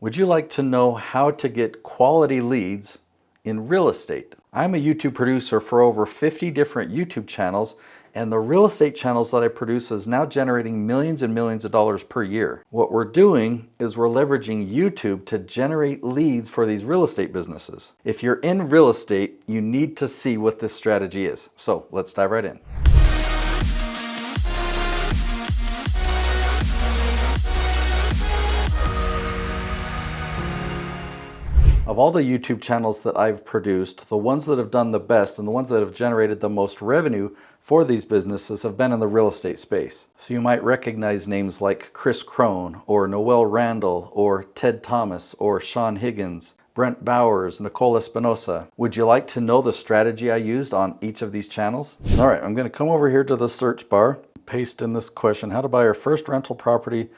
Would you like to know how to get quality leads in real estate? I'm a YouTube producer for over 50 different YouTube channels, and the real estate channels that I produce is now generating millions and millions of dollars per year. What we're doing is we're leveraging YouTube to generate leads for these real estate businesses. If you're in real estate, you need to see what this strategy is. So let's dive right in. Of all the YouTube channels that I've produced, the ones that have done the best and the ones that have generated the most revenue for these businesses have been in the real estate space. So you might recognize names like Chris Crone, or Noel Randall, or Ted Thomas, or Sean Higgins, Brent Bowers, Nicole Espinosa. Would you like to know the strategy I used on each of these channels? All right, I'm going to come over here to the search bar, paste in this question: how to buy your first rental property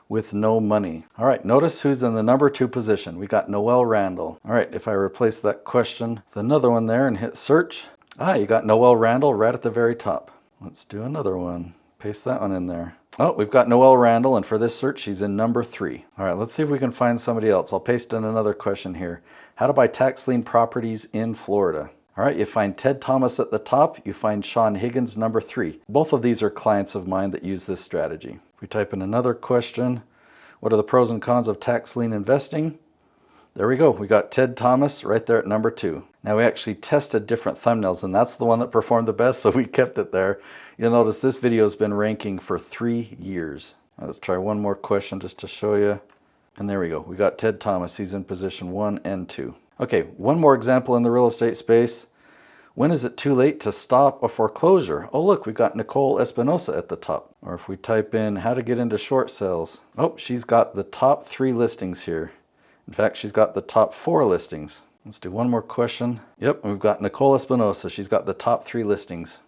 with no money. All right, notice who's in the number 2 position. We got Noel Randall. All right, if I replace that question with another one there and hit search, you got Noel Randall right at the very top. Let's do another one. Paste that one in there. Oh, we've got Noel Randall, and for this search, she's in number 3. All right, let's see if we can find somebody else. I'll paste in another question here. How to buy tax lien properties in Florida. All right, you find Ted Thomas at the top, you find Sean Higgins, number 3. Both of these are clients of mine that use this strategy. If we type in another question, what are the pros and cons of tax lien investing? There we go, we got Ted Thomas right there at number 2. Now we actually tested different thumbnails, and that's the one that performed the best, so we kept it there. You'll notice this video has been ranking for 3 years. Now let's try one more question just to show you. And there we go, we got Ted Thomas, he's in position 1 and 2. Okay, one more example in the real estate space. When is it too late to stop a foreclosure? Oh look, we got Nicole Espinosa at the top. Or if we type in how to get into short sales. Oh, she's got the top 3 listings here. In fact, she's got the top 4 listings. Let's do one more question. Yep, we've got Nicole Espinosa. She's got the top 3 listings.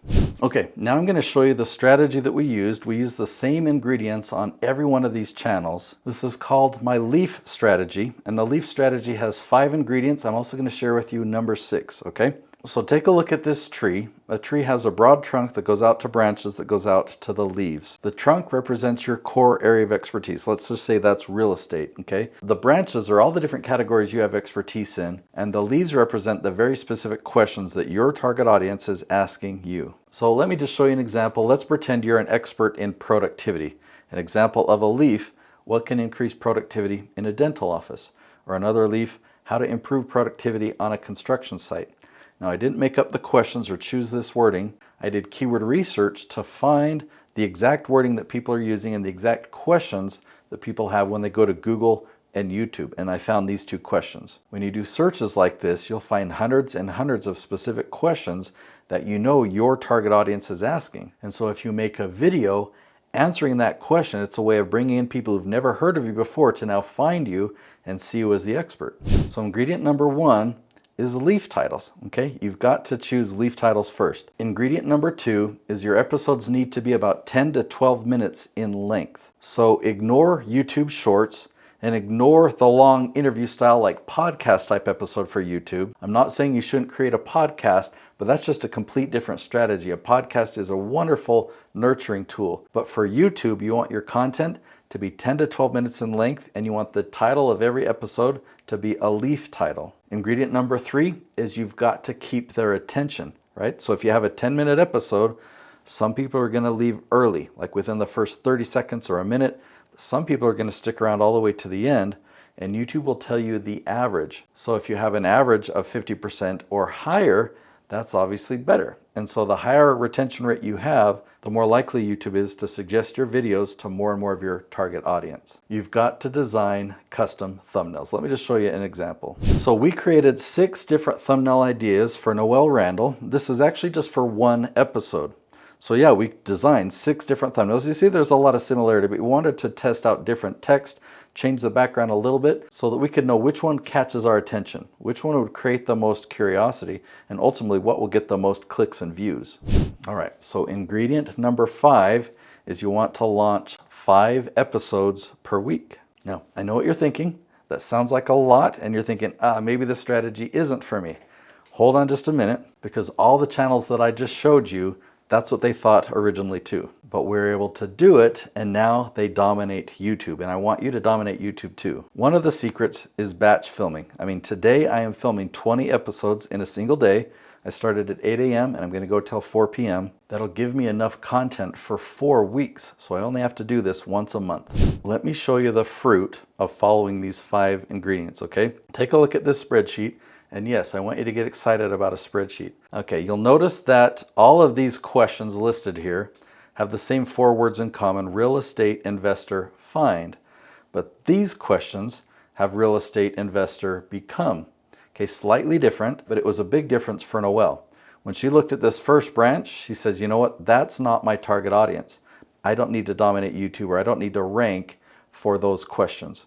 Okay, now I'm going to show you the strategy that we used. We used the same ingredients on every one of these channels. This is called my leaf strategy, and the leaf strategy has 5 ingredients. I'm also going to share with you number 6, okay? So take a look at this tree. A tree has a broad trunk that goes out to branches that goes out to the leaves. The trunk represents your core area of expertise. Let's just say that's real estate, okay? The branches are all the different categories you have expertise in, and the leaves represent the very specific questions that your target audience is asking you. So let me just show you an example. Let's pretend you're an expert in productivity. An example of a leaf: what can increase productivity in a dental office? Or another leaf: how to improve productivity on a construction site. Now, I didn't make up the questions or choose this wording. I did keyword research to find the exact wording that people are using and the exact questions that people have when they go to Google and YouTube, and I found these 2 questions. When you do searches like this, you'll find hundreds and hundreds of specific questions that you know your target audience is asking. And so if you make a video answering that question, it's a way of bringing in people who've never heard of you before to now find you and see you as the expert. So ingredient number 1 is leaf titles, okay? You've got to choose leaf titles first. Ingredient number 2 is your episodes need to be about 10 to 12 minutes in length. So ignore YouTube Shorts and ignore the long interview style like podcast type episode for YouTube. I'm not saying you shouldn't create a podcast, but that's just a complete different strategy. A podcast is a wonderful nurturing tool, but for YouTube, you want your content to be 10 to 12 minutes in length, and you want the title of every episode to be a leaf title. Ingredient number 3 is you've got to keep their attention, right? So if you have a 10-minute episode, some people are going to leave early, like within the first 30 seconds or a minute. Some people are going to stick around all the way to the end, and YouTube will tell you the average. So if you have an average of 50% or higher, that's obviously better. And so the higher retention rate you have, the more likely YouTube is to suggest your videos to more and more of your target audience. You've got to design custom thumbnails. Let me just show you an example. So we created 6 different thumbnail ideas for Noel Randall. This is actually just for 1 episode. So yeah, we designed 6 different thumbnails. You see there's a lot of similarity, but we wanted to test out different text, change the background a little bit so that we could know which one catches our attention, which one would create the most curiosity, and ultimately what will get the most clicks and views. All right, so ingredient number 5 is you want to launch 5 episodes per week. Now, I know what you're thinking. That sounds like a lot, and you're thinking, maybe this strategy isn't for me. Hold on just a minute, because all the channels that I just showed you, that's what they thought originally too. but we're able to do it, and now they dominate YouTube, and I want you to dominate YouTube too. One of the secrets is batch filming. I mean, today I am filming 20 episodes in a single day. I started at 8 a.m. and I'm going to go till 4 p.m. That'll give me enough content for 4 weeks, so I only have to do this once a month. Let me show you the fruit of following these 5 ingredients, okay? Take a look at this spreadsheet, and yes, I want you to get excited about a spreadsheet. Okay, you'll notice that all of these questions listed here have the same 4 words in common: real estate investor find. But these questions have real estate investor become. Okay, slightly different, but it was a big difference for Noelle. When she looked at this first branch, she says, you know what, that's not my target audience. I don't need to dominate YouTube, or I don't need to rank for those questions.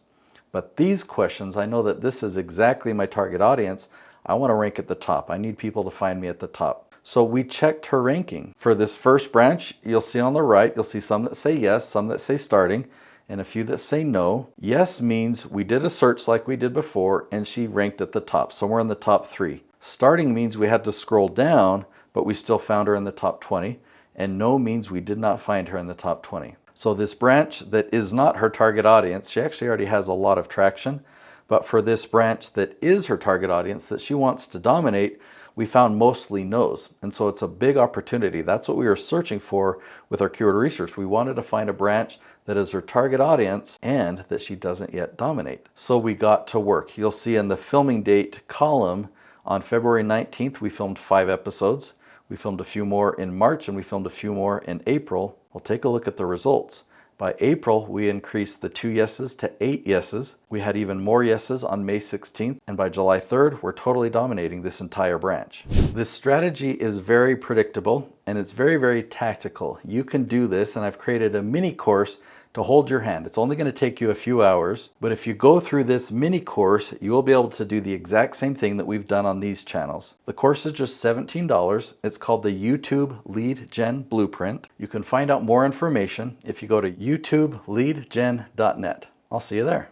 But these questions, I know that this is exactly my target audience. I want to rank at the top. I need people to find me at the top. So we checked her ranking. For this first branch, you'll see on the right, you'll see some that say yes, some that say starting, and a few that say no. Yes means we did a search like we did before, and she ranked at the top, somewhere in the top 3. Starting means we had to scroll down, but we still found her in the top 20. And no means we did not find her in the top 20. So this branch that is not her target audience, she actually already has a lot of traction. But for this branch that is her target audience, that she wants to dominate, we found mostly no's. And so it's a big opportunity. That's what we were searching for with our keyword research. We wanted to find a branch that is her target audience and that she doesn't yet dominate. So we got to work. You'll see in the filming date column, on February 19th, we filmed 5 episodes. We filmed a few more in March, and we filmed a few more in April. We'll take a look at the results. By April, we increased the 2 yeses to 8 yeses. We had even more yeses on May 16th, and by July 3rd, we're totally dominating this entire branch. This strategy is very predictable, and it's very, very tactical. You can do this, and I've created a mini course to hold your hand. It's only going to take you a few hours, but if you go through this mini course, you will be able to do the exact same thing that we've done on these channels. The course is just $17. It's called the YouTube Lead Gen Blueprint. You can find out more information if you go to youtubeleadgen.net. I'll see you there.